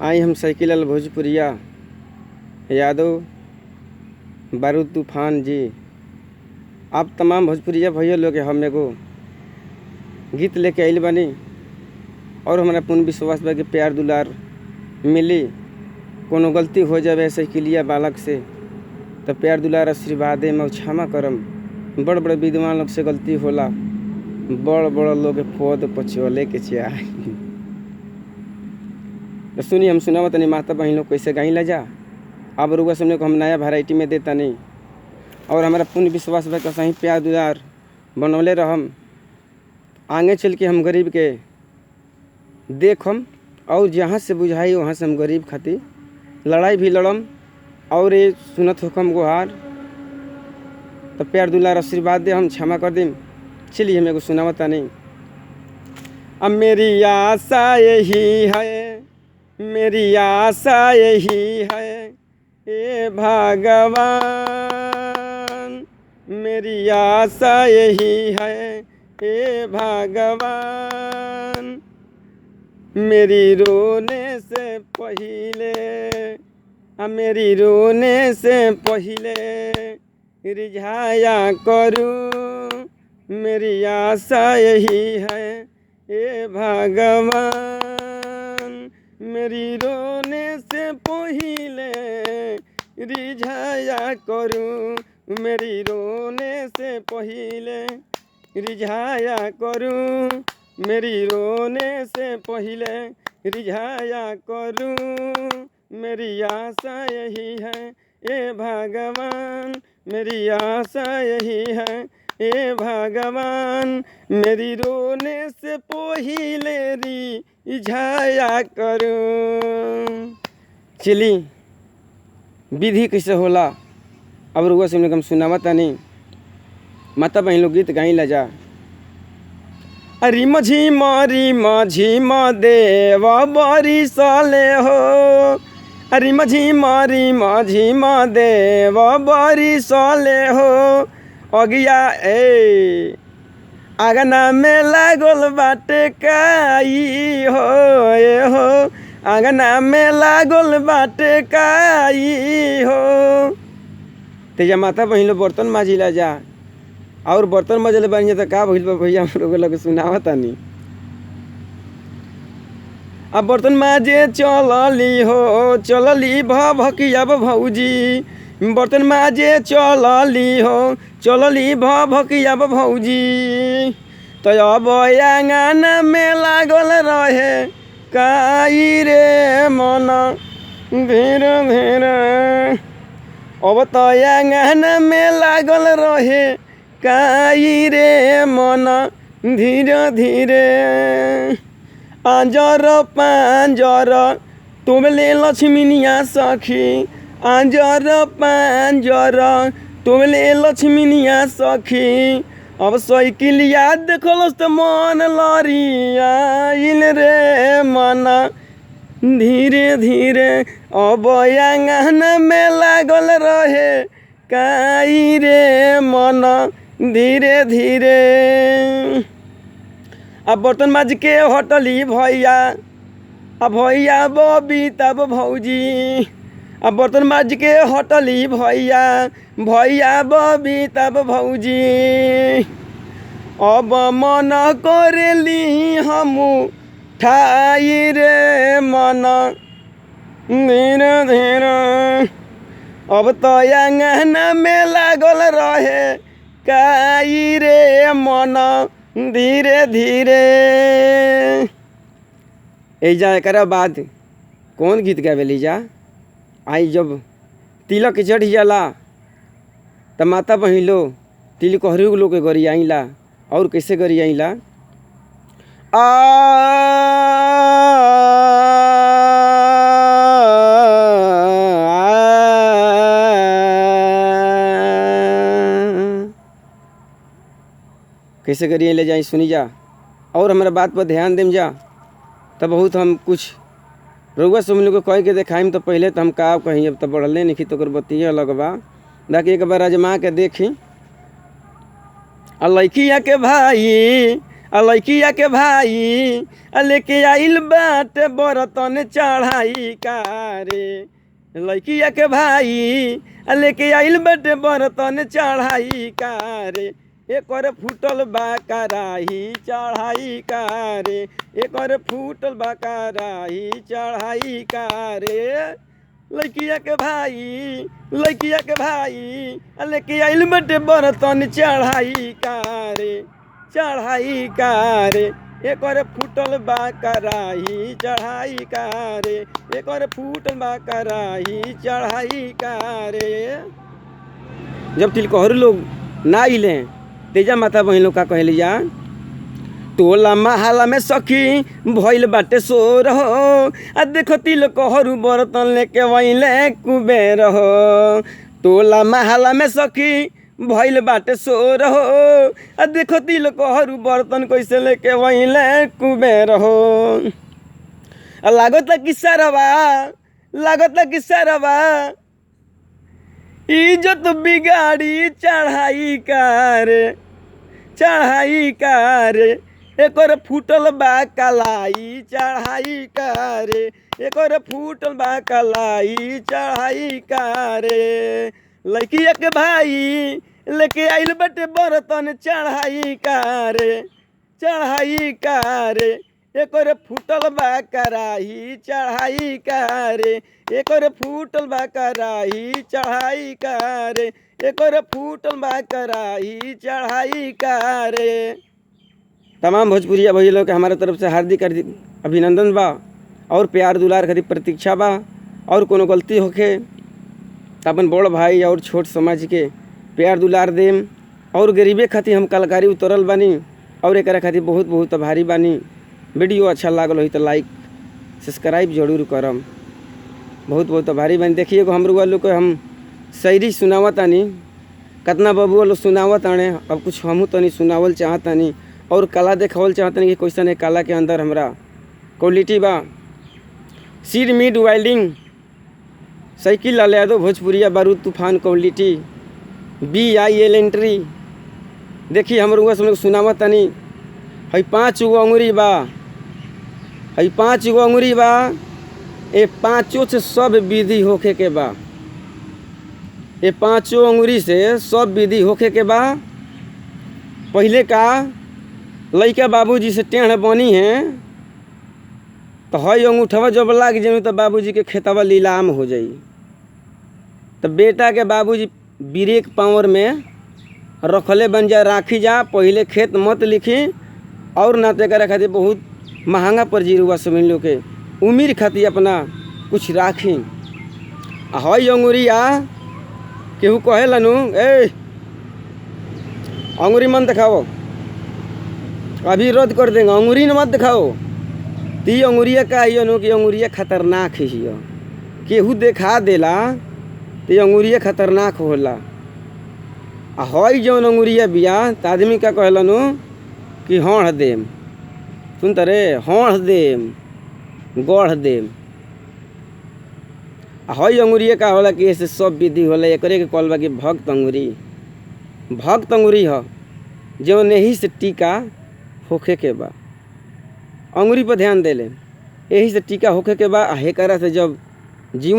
आई हम साइकिल लाल भोजपुरिया यादव बारूद तूफान जी। आप तमाम भोजपुरिया भैया लोग हम एगो गीत लेके आइल बानी और हमारा पूर्ण विश्वास बा कि प्यार दुलार मिली। कोनो गलती हो जाए साइकिलिया बालक से तो प्यार दुलार आशीर्वाद में क्षमा करम। बड़ बड़ विद्वान लोग से गलती होला, बड़ बड़ लोग पद पचवले के चाह। तो सुनी हम सुनावत तनी माता बहन लोग कैसे गाई ला जा। अब रुआ सुनने को हम नया वैरायटी में देता नहीं और हमारा पूर्ण विश्वास बा कि सही प्यार दुलार बनौले रहम। आगे चल के हम गरीब के देखम और जहाँ से बुझाई वहाँ से हम गरीब खातिर लड़ाई भी लड़म और ये सुनत हुकम गुहार। तो प्यार दुलार आशीर्वाद दे, हम क्षमा कर दें। चलिए हम एगो सुनावता नहीं। अब मेरी आशा यही है, मेरी आशा यही है हे भगवान, मेरी आशा यही है हे भगवान। मेरी रोने से पहले, मेरी रोने से पहले रिझाया करूं। मेरी आशा यही है हे भगवान, मेरी रोने से पहले रिझाया करूं। मेरी रोने से पहले रिझाया करूं, मेरी रोने से पहले रिझाया करूं। मेरी आशा यही है ए भगवान, मेरी आशा यही है ए भगवान। मेरी रोने से पहले रिझाया करूं। चली विधि कैसे होला अब रुआ से हम सुनावता नहीं। माता बहन लोग गीत गाई ला जा। रिम झिम देव बरी सले हो, रिम झिम देव बरी सले हो। अगिया ए आंगना में लागल बाटे काई हो, ए हो आंगना में लागल बाटे काई हो। तेजा माता बहन लोग बर्तन माजी ला जा और बर्तन मजले बन तो का भइल बा भैया हम लोग लगे सुनावता नहीं। अब बर्तन माजे चलली हो, चलली भकिया भौजी। बर्तन माजे चलली हो, चलली भकिया भौजी। तो अब आंगन में लागल रहे काई रे मन धीरे धीरे। अब तो आंगन में लागल रहे काई रे मन धीरे धीरे। आंजर पांजर तुमले लक्ष्मीनिया सखी, आंजर पांजर तुमले लक्ष्मीनिया सखी। अब साइकिलिया देखलस तो मन लरियाइल रे मन धीरे धीरे। अब आंगन में लागल रहे काई रे मन धीरे धीरे। अब बर्तन माज के हटली भैया, अब भैया बबी तब भौजी। अब बर्तन माज के हटली भैया, भैया बबी तब भौजी। अब मन करेली हमू ठाई रे मन धीरे धीरे। अब तो आंगन में लागल रहे काई रे मन धीरे धीरे। एजा एक बाद कौन गीत गावेली जा। आई जब तिलक चढ़ जाला तो माता बहन लोग तिलक हरू लोग के गरियाइला। और कैसे गरियाइला। आ कैसे करिए ले जाए सुनी जा और हमारा बात पर ध्यान देम जा। तब बहुत हम कुछ रउआ सब लोग को कह के देखाइम। तो पहले तो हम का कहीं, अब तो बढ़ले नहीं तो बतिया अलग बा। बाकी एक बार आजमा के देखी। लड़किया के भाई लड़किया के भाई लेके आइल बाटे बर्तन चढ़ाई कारे। लड़किया के भाई लेके आइल बाटे बर्तन चढ़ाई कारे। एकर फूटल बा कराही चढ़ाई कारे। एकर फूटल बा कराही चढ़ाई कारे। लड़किया के भाई लेके आइल बाटे बर्तन चढ़ाई कारे। चढ़ाई कारे। एकर फूटल बा कराही चढ़ाई कारे। एकर फूटल बा कराही चढ़ाई कारे। जब तिलकोहर लोग ना आइले तेजा माता बहन लोग का कहली जा, टोला महला में सखी भइल बाटे सोर हो। आ देखो तिलकोहर बर्तन लेके वहीले कुबेर हो। टोला महला में सखी भइल बाटे सोर हो। आ देखो तिलकोहर बर्तन कैसे लेके वहीले कुबेर हो। लागत कि सरवा इज्जत बिगाड़ी चढ़ाई कारे। एकर फूटल बा कलाई चढ़ाई कारे। एकर फूटल बा कलाई चढ़ाई कारे। लड़किया के भाई लेके आइल बाटे बर्तन चढ़ाई कारे। एकर फूटल बा कराही चढ़ाई कारे। एकर फूटल बा कराही चढ़ाई कारे। एकर फूटल बा कराही चढ़ाई कारे। तमाम भोजपुरिया भाई लोग के हमारे तरफ से हार्दिक अभिनंदन बा और प्यार दुलार खातिर प्रतीक्षा बा। और कोनो गलती होखे तो अपन बड़ भाई और छोट समाज के प्यार दुलार देम। और गरीबे खातिर हम कलाकारी उतरल बानी और एकरा खातिर बहुत बहुत आभारी बानी। वीडियो अच्छा लागल हो तो लाइक सब्सक्राइब जरूर करम। बहुत बहुत आभारी बानी। देखिए एगो हमरो लोग के हम शायरी सुनावतानी, कितना बबुआ लोग सुनावताने। अब कुछ हमहू तनी सुनावल चाहतानी और कला देखावल चाहतानी कि कैसन है कला के अंदर हमरा क्वालिटी बा। सीड मिड वेल्डिंग साइकिल लाले यादव भोजपुरिया बारूद तूफान क्वालिटी BIL एंट्री। देखिए हम लोग सुनावतानी। हई 5 गो अंगुरी बा। ये 5 से सब विधि होखे के बा। ये 5 अंगुरी से सब विधि होखे के बा। पहले का लइका बाबूजी से टेढ़ बनी है तो हई अंगूठवा जब लाग जाए तो बाबूजी के खेतवा लीलाम हो जाई। तो बेटा के बाबूजी ब्रेक पावर में रखले बन जा राखी जा। पहले खेत मत लिखी और ना तो करे खातिर बहुत महंगा पर जीरुआ समझ लो के उम्र खातिर अपना कुछ राखी। हई अंगुरिया केहू कहेलनु ए अंगुरी मन दिखाओ, अभी रद्द कर देंगे। अंगुरी न मत दिखाओ। ती अंगुरिया का नु कि अंगुरिया खतरनाक हियो। केहू देखा देला तो अंगुरिया खतरनाक होला। हई जौन अंगुरिया बिया त आदमी का कहलनु कि हढ़ देम। सुनता रे, हढ़ देम, गढ़ देम। हई अंगुरिया का होला कि ऐसे सब विधि होला। एकरे के कहल बा कि भक्त अंगुरी ह जौन यही से टीका होखे के बा। अंगुरी पर ध्यान देले यही से टीका होखे के बा। हेकरा से जब जीव